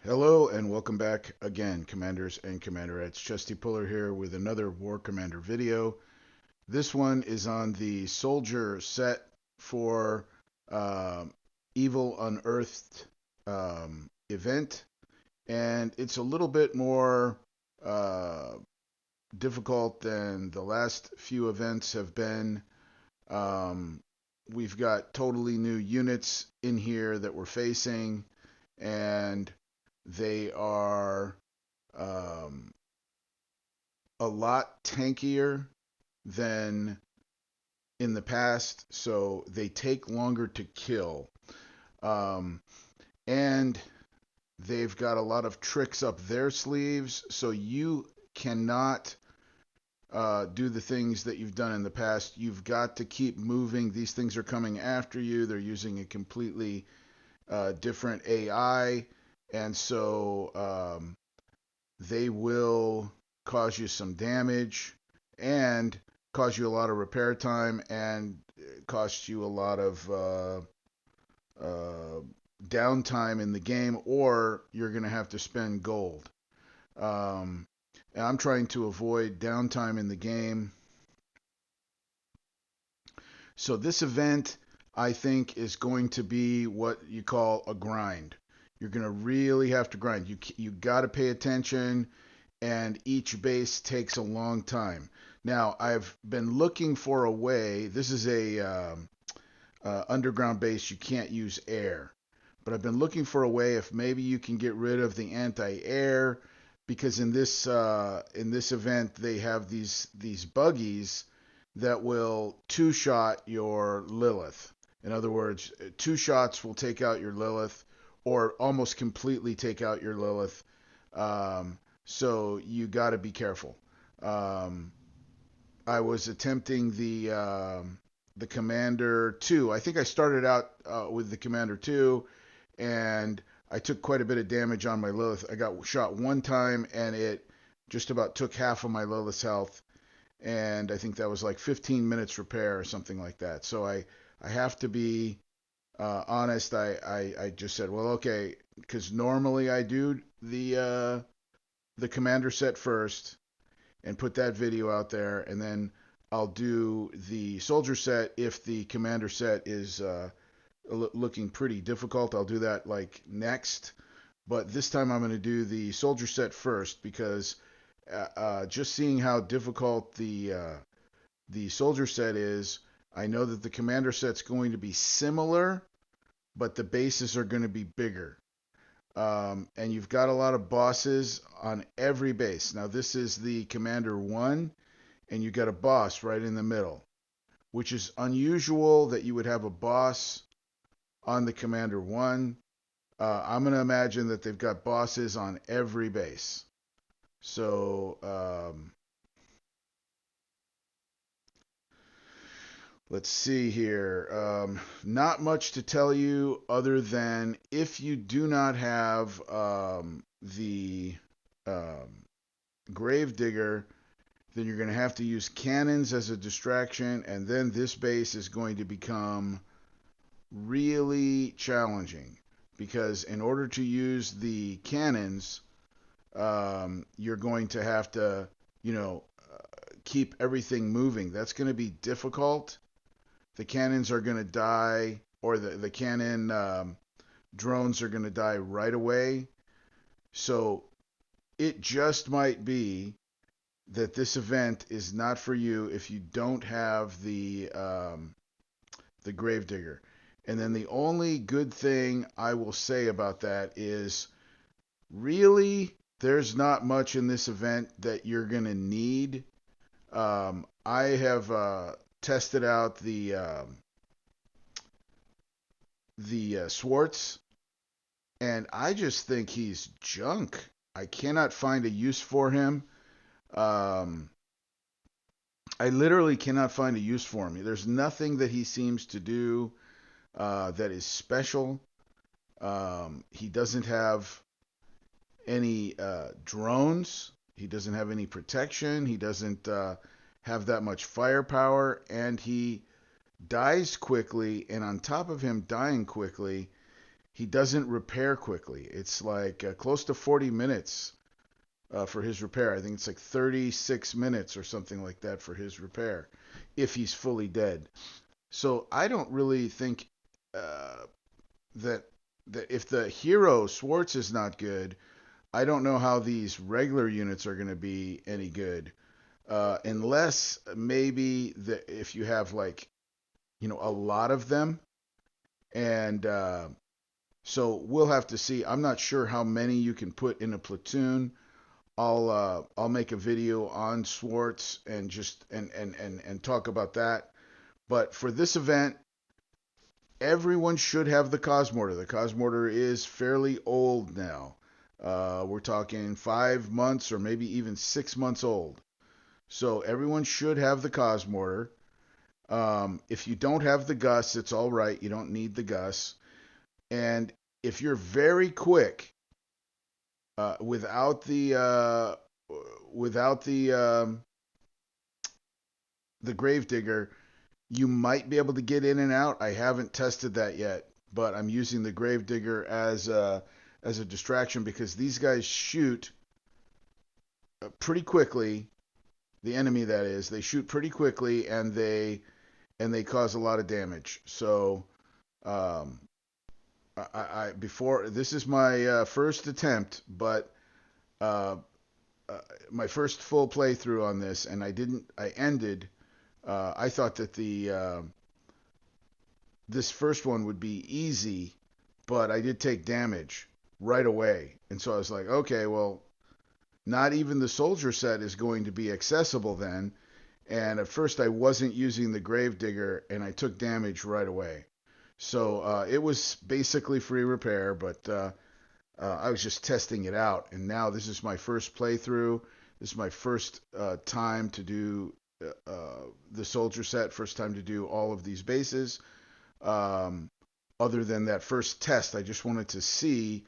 Hello and welcome back again, Commanders and Commanderettes. Chesty Puller here with another War Commander video. This one is on the Soldier set for uh, Evil Unearthed event, and it's a little bit more uh, difficult than the last few events have been. Um, we've got totally new units in here that we're facing, and they are um, a lot tankier than in the past, so they take longer to kill. Um, and they've got a lot of tricks up their sleeves, so you cannot do the things that you've done in the past. You've got to keep moving. These things are coming after you. They're using a completely different AI, and so they will cause you some damage and cause you a lot of repair time and cost you a lot of uh, downtime in the game, or you're going to have to spend gold. Um, and I'm trying to avoid downtime in the game. So this event, I think, is going to be what you call a grind. You're going to really have to grind. You got to pay attention, and each base takes a long time. Now, I've been looking for a way. This is a underground base. You can't use air, but I've been looking for a way if maybe you can get rid of the anti-air, because in this event they have these buggies that will two shot your Lilith. In other words, two shots will take out your Lilith, or almost completely take out your Lilith. So you got to be careful. Um, I was attempting the Commander 2. I think I started out with the Commander 2, and I took quite a bit of damage on my Lilith. I got shot one time, and it just about took half of my Lilith's health, and I think that was like 15 minutes repair or something like that. So I have to be honest. I just said, well, okay, because normally I do the Commander set first and put that video out there, and then I'll do the soldier set if the commander set is looking pretty difficult. I'll do that like next, but this time I'm going to do the soldier set first because just seeing how difficult the soldier set is, I know that the commander set's going to be similar, but the bases are going to be bigger. And you've got a lot of bosses on every base. Now, this is the Commander 1, and you got a boss right in the middle, which is unusual that you would have a boss on the Commander 1. I'm going to imagine that they've got bosses on every base. So let's see here. Not much to tell you other than if you do not have the um, Gravedigger, then you're going to have to use cannons as a distraction, and then this base is going to become really challenging because in order to use the cannons, you're going to have to, you know, keep everything moving. That's going to be difficult. The cannons are going to die, or the cannon drones are going to die right away. So it just might be that this event is not for you if you don't have the Gravedigger. And then the only good thing I will say about that is really there's not much in this event that you're gonna need. I have tested out the Swartz, and I just think he's junk. I cannot find a use for him. Um, I literally cannot find a use for him. There's nothing that he seems to do that is special. He doesn't have any drones. He doesn't have any protection. He doesn't have that much firepower, and he dies quickly. And on top of him dying quickly, he doesn't repair quickly. It's like close to 40 minutes for his repair. I think it's like 36 minutes or something like that for his repair if he's fully dead. So I don't really think uh, that if the hero Swartz is not good, I don't know how these regular units are going to be any good. Unless maybe if you have like a lot of them, and so we'll have to see. I'm not sure how many you can put in a platoon. I'll make a video on Swartz and just and talk about that. But for this event, everyone should have the Cosmortar. The Cosmortar is fairly old now. We're talking 5 months or maybe even 6 months old. So everyone should have the Cosmortar. If you don't have the Gus, it's all right. You don't need the Gus. And if you're very quick, without the Gravedigger, you might be able to get in and out. I haven't tested that yet, but I'm using the Gravedigger as a distraction because these guys shoot pretty quickly. The enemy, that is, they shoot pretty quickly and they cause a lot of damage. So um, I before this is my first attempt, but uh, uh, my first full playthrough on this, and I didn't. I ended. I thought that the this first one would be easy, but I did take damage right away, and so I was like, okay, well, not even the soldier set is going to be accessible then. And at first, I wasn't using the Gravedigger, and I took damage right away. So it was basically free repair, but I was just testing it out. And now this is my first playthrough. This is my first time to do the soldier set, first time to do all of these bases. Um, Other than that first test, I just wanted to see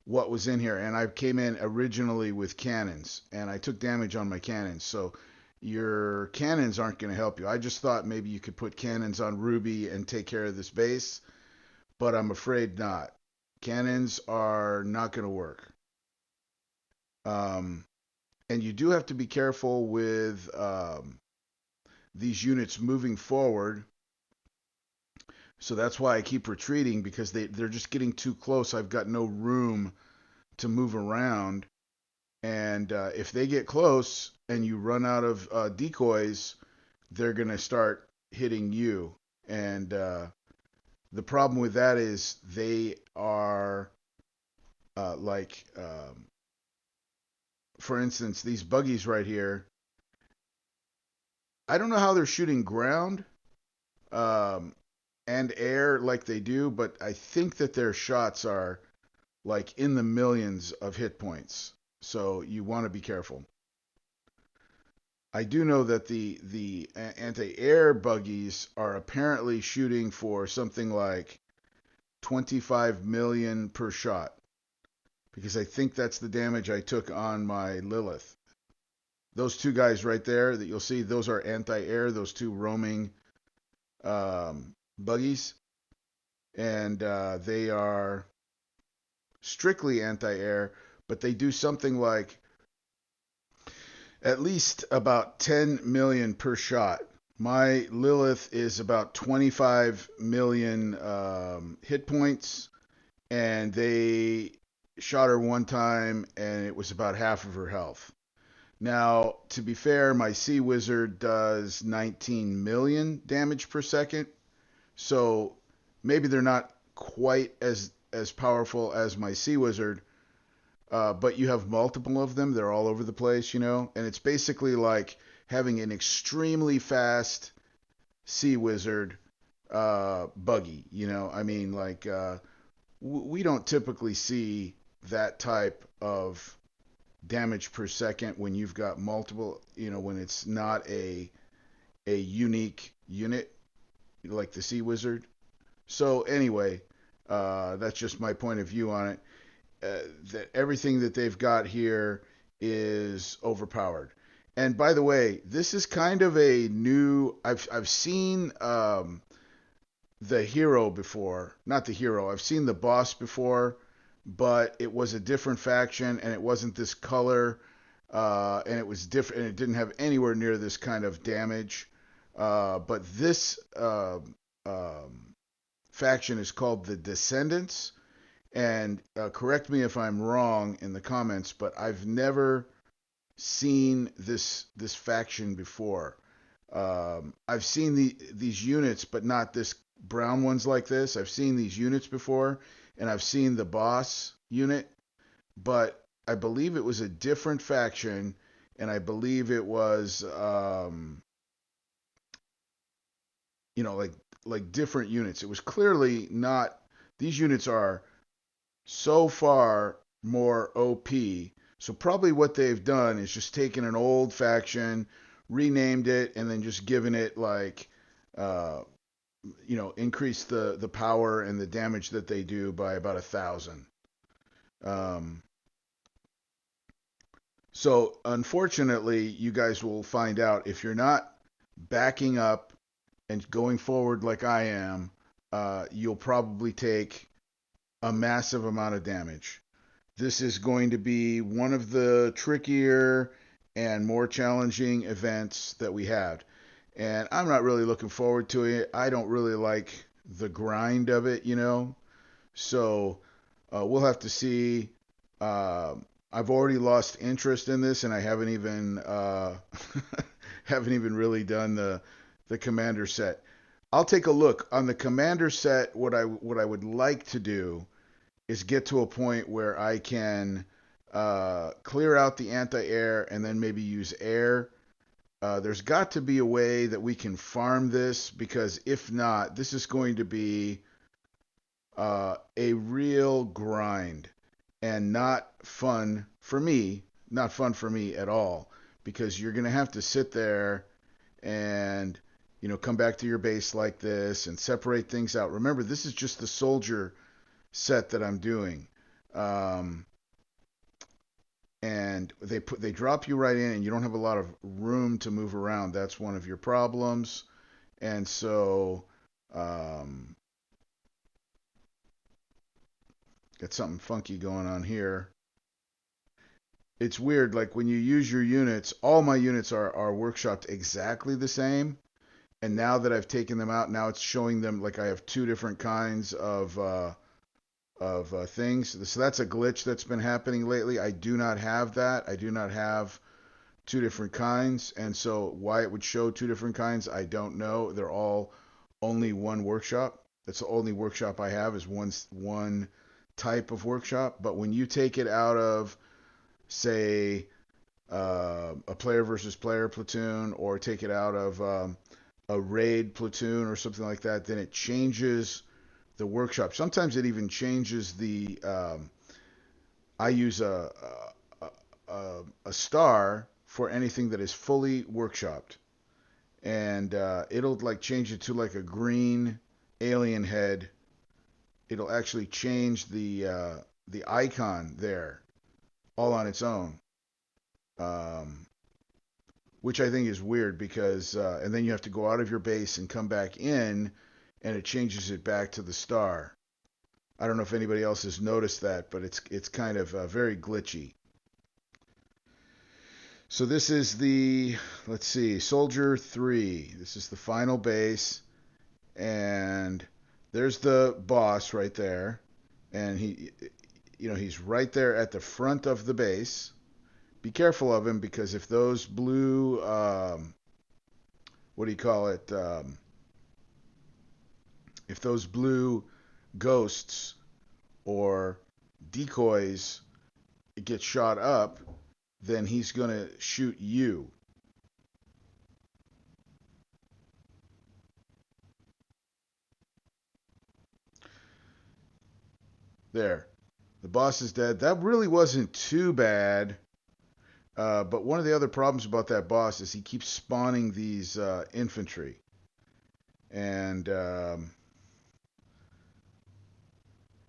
what was in here. And I came in originally with cannons, and I took damage on my cannons. So your cannons aren't going to help you. I just thought maybe you could put cannons on Ruby and take care of this base, but I'm afraid not. Cannons are not going to work. Um, and you do have to be careful with these units moving forward. So that's why I keep retreating, because they're just getting too close. I've got no room to move around. And if they get close and you run out of decoys, they're going to start hitting you. And the problem with that is they are like, for instance, these buggies right here. I don't know how they're shooting ground um, and air like they do, but I think that their shots are like in the millions of hit points. So you want to be careful. I do know that the anti-air buggies are apparently shooting for something like 25 million per shot, because I think that's the damage I took on my Lilith. Those two guys right there that you'll see, those are anti-air, those two roaming buggies, and they are strictly anti-air, but they do something like at least about 10 million per shot. My Lilith is about 25 million hit points, and they shot her one time, and it was about half of her health. Now, to be fair, my Sea Wizard does 19 million damage per second, so maybe they're not quite as powerful as my Sea Wizard, but you have multiple of them. They're all over the place, and it's basically like having an extremely fast Sea Wizard buggy. I mean, like we don't typically see that type of damage per second when you've got multiple. When it's not a unique unit like the Sea Wizard. So anyway, that's just my point of view on it. That everything that they've got here is overpowered. And by the way, this is kind of a new. I've seen the hero before. Not the hero. I've seen the boss before, but it was a different faction and it wasn't this color, and it was different and it didn't have anywhere near this kind of damage. But this faction is called the Descendants, and correct me if I'm wrong in the comments, but I've never seen this faction before. I've seen these units, but not this brown ones like this. I've seen these units before, and I've seen the boss unit, but I believe it was a different faction, and I believe it was, like different units. It was clearly not. These units are so far more OP. So probably what they've done is just taken an old faction, renamed it, and then just given it like, uh, increase the power and the damage that they do by about 1,000. Um, so unfortunately, you guys will find out if you're not backing up and going forward like I am, you'll probably take a massive amount of damage. This is going to be one of the trickier and more challenging events that we had. And I'm not really looking forward to it. I don't really like the grind of it. So we'll have to see. I've already lost interest in this, and I haven't even haven't even really done the commander set. I'll take a look on the commander set. What I would like to do is get to a point where I can clear out the anti-air and then maybe use air. There's got to be a way that we can farm this, because if not, this is going to be a real grind and not fun for me. Not fun for me at all, because you're going to have to sit there and come back to your base like this and separate things out. Remember, this is just the soldier set that I'm doing. Um, and they drop you right in, and you don't have a lot of room to move around. That's one of your problems. And so, um, got something funky going on here. It's weird. Like when you use your units, all my units are workshopped exactly the same. And now that I've taken them out, now it's showing them like I have two different kinds of things. So that's a glitch that's been happening lately. I do not have that. I do not have two different kinds, and so why it would show two different kinds, I don't know. They're all only one workshop. That's the only workshop I have, is one type of workshop. But when you take it out of, say, a player versus player platoon, or take it out of a raid platoon or something like that, then it changes the workshop. Sometimes it even changes the. I use a star for anything that is fully workshopped, and it'll like change it to like a green alien head. It'll actually change the icon there all on its own, um, which I think is weird, because and then you have to go out of your base and come back in, and it changes it back to the star. I don't know if anybody else has noticed that, but it's kind of very glitchy. So this is the, let's see, Soldier 3. This is the final base, and there's the boss right there, and he's right there at the front of the base. Be careful of him, because if those blue, what do you call it? If those blue ghosts or decoys get shot up, then he's going to shoot you. There. The boss is dead. That really wasn't too bad. But one of the other problems about that boss is he keeps spawning these infantry.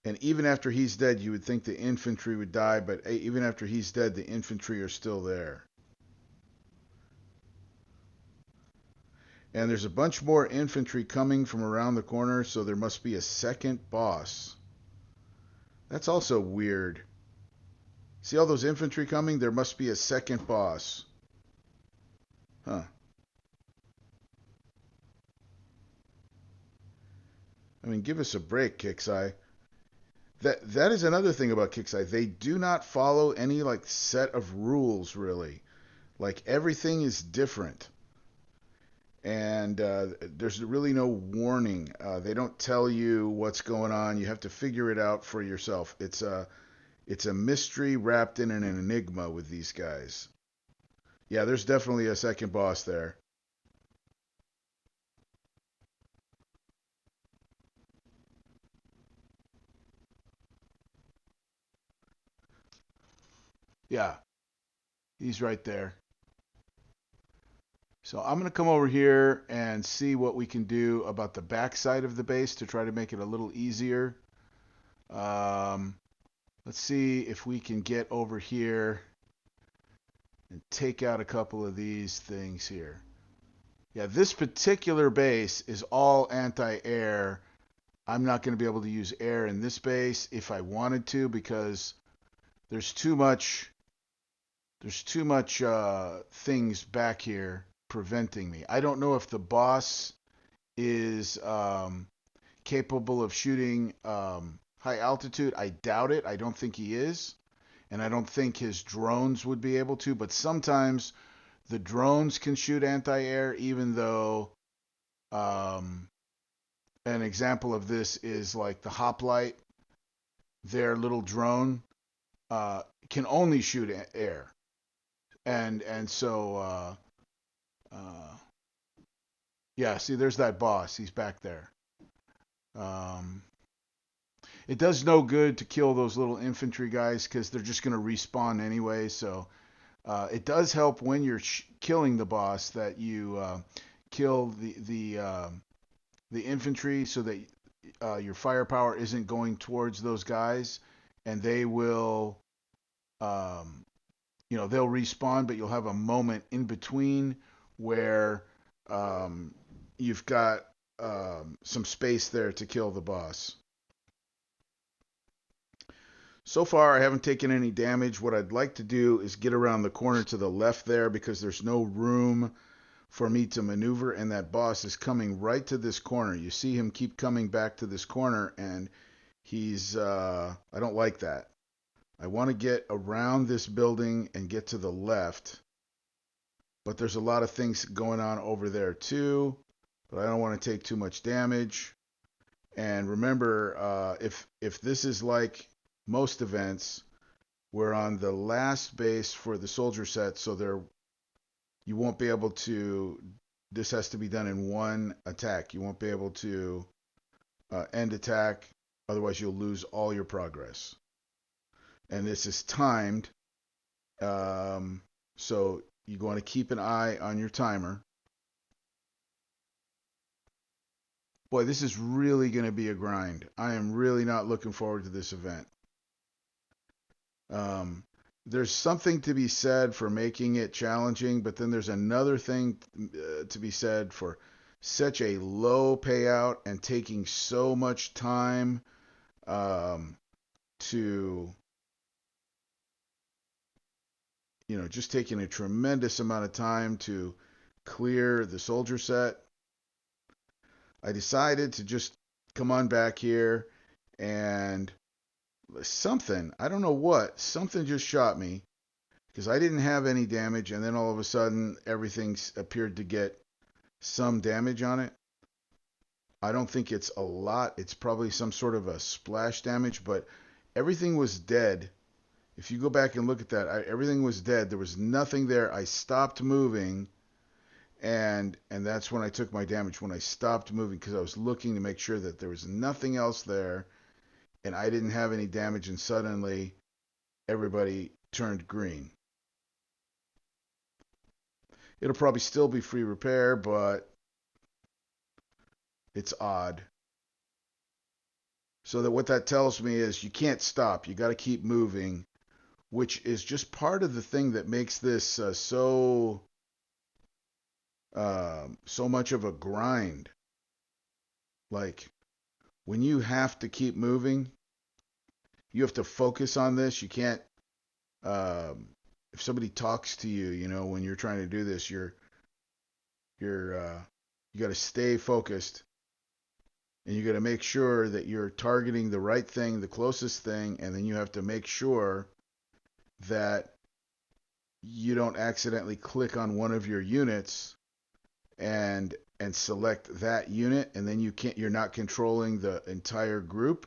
And even after he's dead, you would think the infantry would die, but even after he's dead, the infantry are still there. And there's a bunch more infantry coming from around the corner, so there must be a second boss. That's also weird. See all those infantry coming? There must be a second boss. Huh. I mean, give us a break, Kixeye. That is another thing about Kixeye. They do not follow any like set of rules really. Like everything is different, and there's really no warning. They don't tell you what's going on. You have to figure it out for yourself. It's a mystery wrapped in an enigma with these guys. Yeah, there's definitely a second boss there. Yeah, he's right there. So I'm going to come over here and see what we can do about the backside of the base to try to make it a little easier. Um, let's see if we can get over here and take out a couple of these things here. Yeah, this particular base is all anti-air. I'm not going to be able to use air in this base if I wanted to because there's too much things back here preventing me. I don't know if the boss is capable of shooting high altitude. I doubt it. I don't think he is. And I don't think his drones would be able to. But sometimes the drones can shoot anti-air, even though um, an example of this is like the hoplite. Their little drone can only shoot air. And so yeah, see, there's that boss. He's back there. Um, it does no good to kill those little infantry guys because they're just going to respawn anyway. So it does help when you're killing the boss that you kill the infantry so that your firepower isn't going towards those guys, and they will they'll respawn, but you'll have a moment in between where um, you've got some space there to kill the boss. So far, I haven't taken any damage. What I'd like to do is get around the corner to the left there because there's no room for me to maneuver, and that boss is coming right to this corner. You see him keep coming back to this corner, and I don't like that. I want to get around this building and get to the left, but there's a lot of things going on over there too, but I don't want to take too much damage. And remember, if this is like most events, we're on the last base for the soldier set, so you won't be able to. This has to be done in one attack. You won't be able to end attack, otherwise you'll lose all your progress. And this is timed, so you want to keep an eye on your timer. Boy, this is really going to be a grind. I am really not looking forward to this event. Um, there's something to be said for making it challenging, but then there's another thing to be said for such a low payout and taking so much time um, to, just taking a tremendous amount of time to clear the soldier set. I decided to just come on back here and something, I don't know what, something just shot me because I didn't have any damage, and then all of a sudden everything appeared to get some damage on it. I don't think it's a lot. It's probably some sort of a splash damage, but everything was dead. If you go back and look at that, everything was dead. There was nothing there. I stopped moving, and that's when I took my damage. When I stopped moving, because I was looking to make sure that there was nothing else there, and I didn't have any damage, and suddenly everybody turned green. It'll probably still be free repair, but it's odd. So that what that tells me is you can't stop. You got to keep moving, which is just part of the thing that makes this so so much of a grind. Like when you have to keep moving, you have to focus on this. You can't. Um, if somebody talks to you, when you're trying to do this, you're you got to stay focused, and you got to make sure that you're targeting the right thing, the closest thing, and then you have to make sure that you don't accidentally click on one of your units and select that unit, and then you're not controlling the entire group,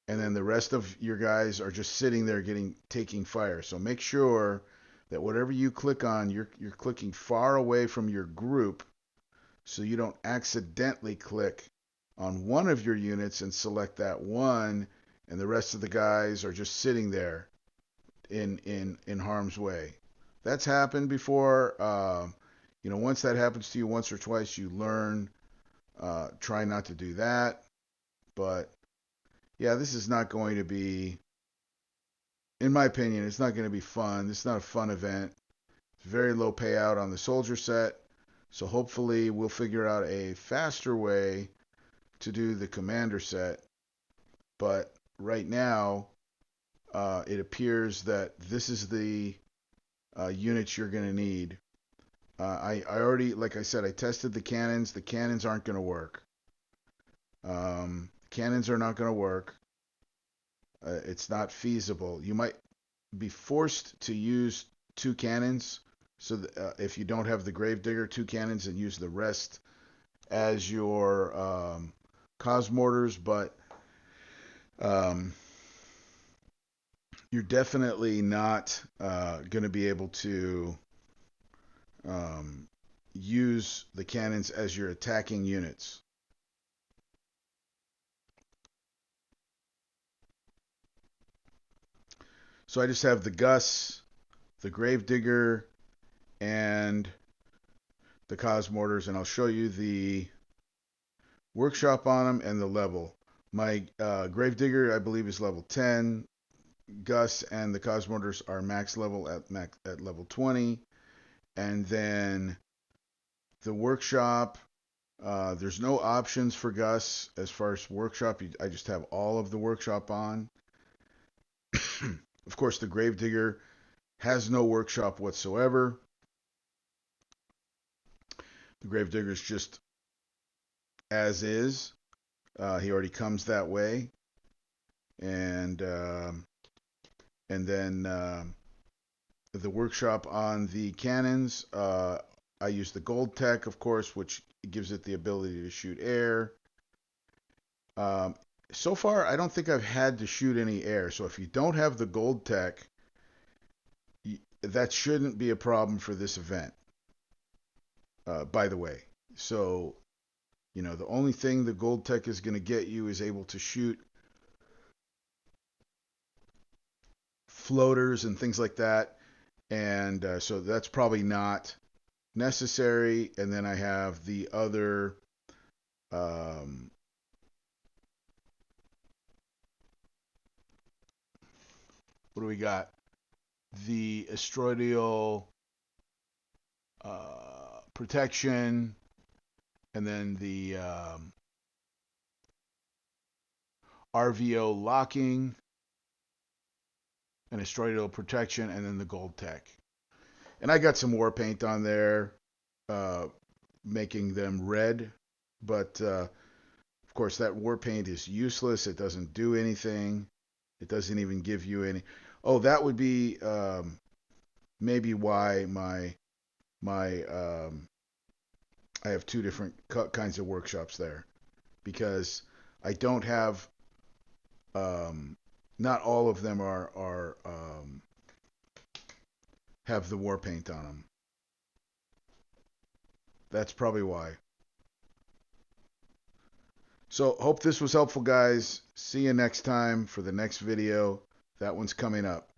and then the rest of your guys are just sitting there taking fire. So make sure that whatever you click on, you're clicking far away from your group, so you don't accidentally click on one of your units and select that one, and the rest of the guys are just sitting there in harm's way. That's happened before. Once that happens to you once or twice, you learn. Try not to do that. But yeah, this is not going to be, in my opinion, it's not going to be fun. This is not a fun event. It's very low payout on the soldier set. So hopefully we'll figure out a faster way to do the commander set. But right now, it appears that this is the units you're going to need. I already, like I said, I tested the cannons. The cannons aren't going to work. Cannons are not going to work. It's not feasible. You might be forced to use two cannons. So if you don't have the Gravedigger, two cannons, and use the rest as your Cosmortars. But um, you're definitely not going to be able to use the cannons as your attacking units. So I just have the Gus, the Gravedigger, and the Cosmortars, and I'll show you the workshop on them and the level. My Gravedigger, I believe, is level 10. Gus and the Cosmortars are max level at level 20. And then the workshop, there's no options for Gus as far as workshop. I just have all of the workshop on. Of course, the Gravedigger has no workshop whatsoever. The Gravedigger is just as is. He already comes that way, and then the workshop on the cannons. I use the gold tech, of course, which gives it the ability to shoot air. So far, I don't think I've had to shoot any air. So if you don't have the gold tech, that shouldn't be a problem for this event. By the way, so the only thing the gold tech is going to get you is able to shoot floaters and things like that, and so that's probably not necessary. And then I have the other what do we got? The asteroidal protection, and then the RVO locking, and asteroidal protection, and then the gold tech. And I got some war paint on there, making them red, but of course that war paint is useless. It doesn't do anything. It doesn't even give you any. Oh, that would be maybe why my I have two different kinds of workshops there, because I don't have not all of them are have the war paint on them. That's probably why. So hope this was helpful, guys. See you next time for the next video. That one's coming up.